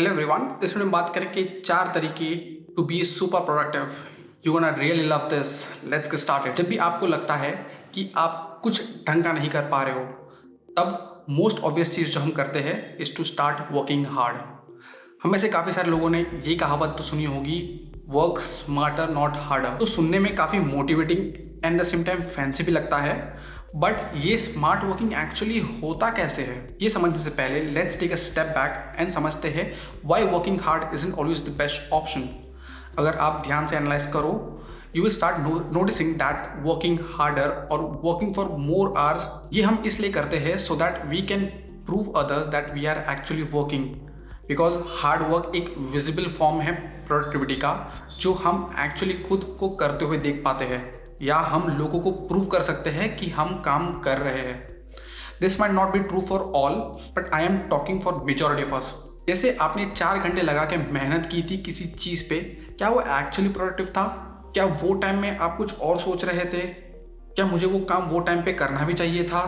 Hello everyone, इस video में बात करेंगे चार तरीके to be super productive. You gonna really love this. Let's get started. जब भी आपको लगता है कि आप कुछ ढंग का नहीं कर पा रहे हो, तब मोस्ट ऑब्वियस चीज़ जो हम करते हैं is to start working hard. हम में से काफ़ी सारे लोगों ने ये कहावत तो सुनी होगी, वर्क स्मार्टर नॉट हार्डर। तो सुनने में काफ़ी motivating and the same time fancy भी लगता है, बट ये स्मार्ट वर्किंग एक्चुअली होता कैसे है ये समझने से पहले let's take a step back and समझते हैं why working hard isn't always the best option. अगर आप ध्यान से एनालाइज करो, you will start noticing that working harder और वर्किंग फॉर मोर आवर्स ये हम इसलिए करते हैं so that we can prove others that we are actually working. Because hard work एक विजिबल फॉर्म है प्रोडक्टिविटी का, जो हम एक्चुअली खुद को करते हुए देख पाते हैं या हम लोगों को प्रूव कर सकते हैं कि हम काम कर रहे हैं। This might not be true for all, but I am talking for majority of us. जैसे आपने 4 घंटे लगा के मेहनत की थी किसी चीज़ पे, क्या वो एक्चुअली प्रोडक्टिव था? क्या वो टाइम में आप कुछ और सोच रहे थे? क्या मुझे वो काम वो टाइम पे करना भी चाहिए था?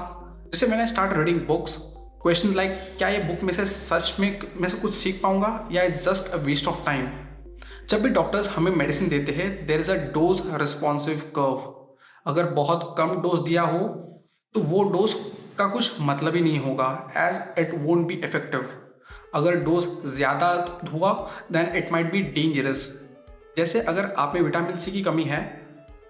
जैसे मैंने start reading books, question like क्या ये बुक में से सच में मैं से कुछ सीख पाऊंगा या it's just a waste of time. जब भी डॉक्टर्स हमें मेडिसिन देते हैं there is a dose responsive curve. अगर बहुत कम डोज दिया हो तो वो डोज का कुछ मतलब ही नहीं होगा, as it won't be effective. अगर डोज ज़्यादा हुआ then it might be dangerous. जैसे अगर आप में विटामिन सी की कमी है,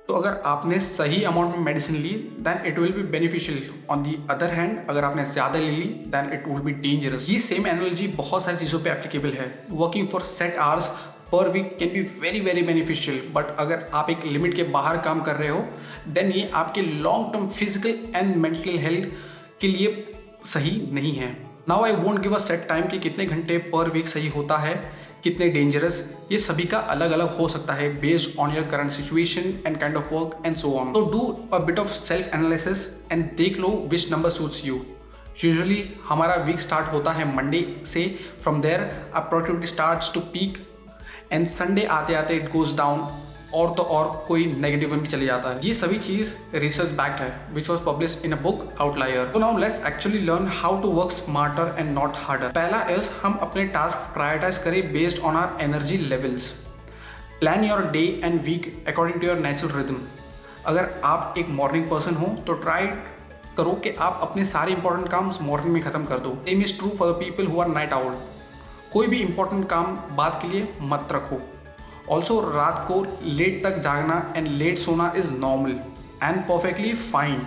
तो अगर आपने सही अमाउंट में मेडिसिन ली then it will be beneficial. On the other hand अगर आपने ज़्यादा ले ली then it will be dangerous. ये सेम एनालॉजी बहुत सारी चीज़ों पे एप्लीकेबल है। Working for set hours per week can be very very beneficial, but अगर आप एक लिमिट के बाहर काम कर रहे हो देन ये आपके long term physical and mental health के लिए सही नहीं है। Now I won't give a set time कि कितने घंटे पर वीक सही होता है, कितने डेंजरस, ये सभी का अलग अलग हो सकता है based on your current situation and kind of work and so on. तो do a bit of self analysis and देख लो which number suits you. Usually हमारा वीक स्टार्ट होता है मंडे से, from there a productivity starts to peak and Sunday आते आते it goes down, और तो और कोई नेगेटिव में भी चले जाता है। ये सभी चीज़ रिसर्च बैक्ड है which was published in a book outlier. तो now let's actually learn how to work smarter and not harder. पहला इज हम अपने टास्क प्रायोरिटाइज करें based on our energy levels. Plan your day and week according to your natural rhythm. अगर आप एक morning person हो तो try करो कि आप अपने सारे इंपॉर्टेंट काम मॉर्निंग में खत्म कर दो। Same is true for the people who are night owl. कोई भी इंपॉर्टेंट काम बाद के लिए मत रखो। ऑल्सो रात को लेट तक जागना एंड लेट सोना is normal and perfectly fine.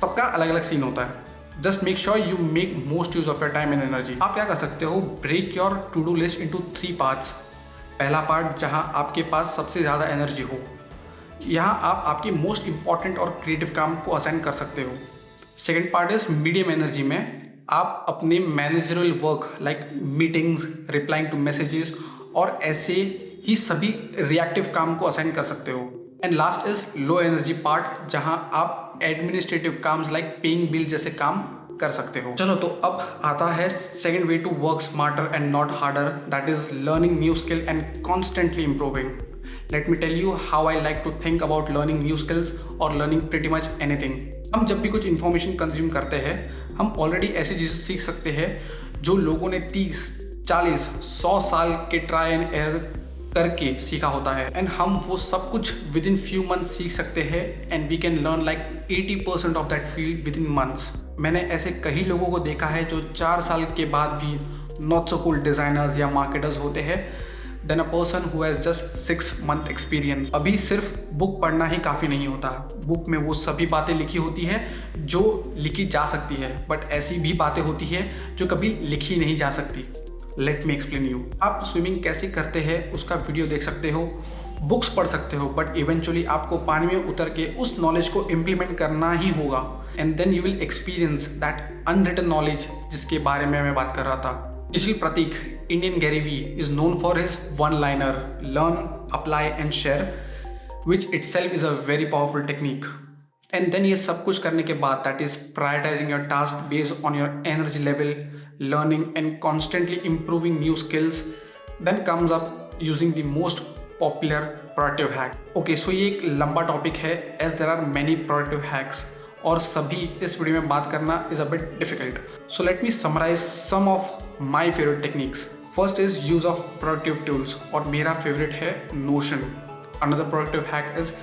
सबका अलग अलग सीन होता है। Just make sure you make most use of your time and energy. आप क्या कर सकते हो, break your to do list into 3 parts. पहला पार्ट जहां आपके पास सबसे ज़्यादा एनर्जी हो, यहाँ आप आपके मोस्ट इंपॉर्टेंट और क्रिएटिव काम को असाइन कर सकते हो। Second part is medium energy में आप अपने managerial work like meetings, replying to messages और ऐसे ही सभी रिएक्टिव काम को असाइन कर सकते हो। And last is low energy part, जहां आप administrative calms like paying bill जैसे काम कर सकते हो। चलो तो अब आता है second way to work smarter and not harder, that is learning new skill and constantly improving. Let me tell you how I like to think about learning new skills और लर्निंग प्रीटी मच एनीथिंग। हम जब भी कुछ information consume करते हैं, हम already ऐसी चीज़ें सीख सकते हैं जो लोगों ने 30, 40, 100 साल के ट्राई एंड एरर करके सीखा होता है। एंड हम वो सब कुछ विद इन फ्यू मंथ्स सीख सकते हैं and we can learn like 80% of that field within months. मैंने ऐसे कई लोगों को देखा है जो 4 साल के बाद भी नॉट सो कूल डिज़ाइनर्स या मार्केटर्स होते हैं then a person who has just 6 month experience. अभी सिर्फ बुक पढ़ना ही काफ़ी नहीं होता। बुक में वो सभी बातें लिखी होती है जो लिखी जा सकती है, बट ऐसी भी बातें होती है जो कभी लिखी नहीं जा सकती। Let me explain you. आप स्विमिंग कैसे करते हैं उसका वीडियो देख सकते हो, बुक्स पढ़ सकते हो, बट इवेंचुअली आपको पानी में उतर के उस नॉलेज को इम्प्लीमेंट करना ही होगा and then you will experience that unwritten knowledge जिसके बारे में मैं बात कर रहा था। Digital Prateek, Indian Gary Vee, is known for his one-liner, learn, apply and share, which itself is a very powerful technique. And then ये सब कुछ करने के बाद, that is prioritizing your task based on your energy level, learning and constantly improving new skills, then comes up using the most popular productive hack. Okay, so ये एक लंबा topic है as there are many productive hacks और सभी इस video में बात करना is a bit difficult. So let me summarize some of my favorite techniques. First is use of productive tools, और मेरा फेवरेट है notion. Another productive hack is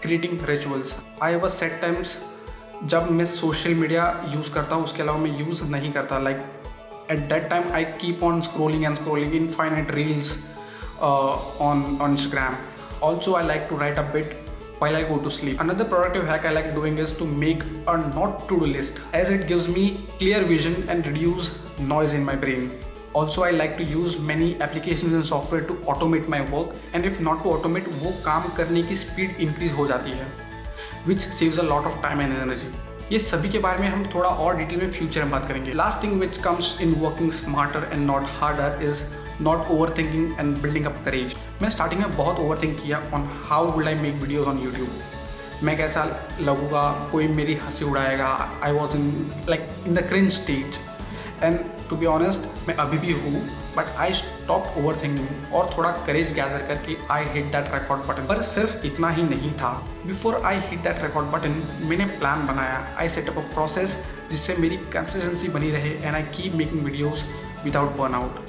creating rituals. I have a set times जब मैं social media use करता हूँ, उसके अलावा मैं यूज़ नहीं करता. Like at that time I keep on scrolling and scrolling infinite reels on Instagram. Also I like to write a bit while I go to sleep. Another productive hack I like doing is to make a not to-do list, as it gives me clear vision and reduce noise in my brain. Also I like to use many applications and software to automate my work, and if not to automate, वो काम करने की speed increase हो जाती है, which saves a lot of time and energy. ये सभी के बारे में हम थोड़ा और डिटेल में फ्यूचर में बात करेंगे. Last thing which comes in working smarter and not harder is not over thinking and building up courage. मैंने स्टार्टिंग में बहुत ओवर थिंक किया on how would I make videos on YouTube. मैं कैसा लगूंगा, कोई मेरी हंसी उड़ाएगा. I was in the cringe stage, and to be honest मैं अभी भी हूँ, but I stop over thinking और थोड़ा करेज गैदर करके I hit that record button. पर सिर्फ इतना ही नहीं था. Before I hit that record button मैंने प्लान बनाया. आई सेटअप अ प्रोसेस जिससे मेरी कंसिस्टेंसी बनी रहे, and I keep making videos without burn out.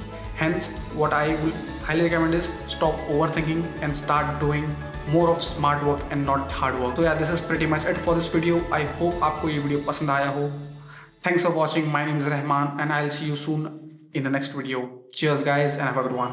Hence what I will highly recommend is stop over thinking and start doing more of smart work and not hard work. So yeah, this is pretty much it for this video. I hope आपको ये video पसंद आया हो. Thanks for watching. My name is Rahman and I'll see you soon in the next video. Cheers guys and have a good one.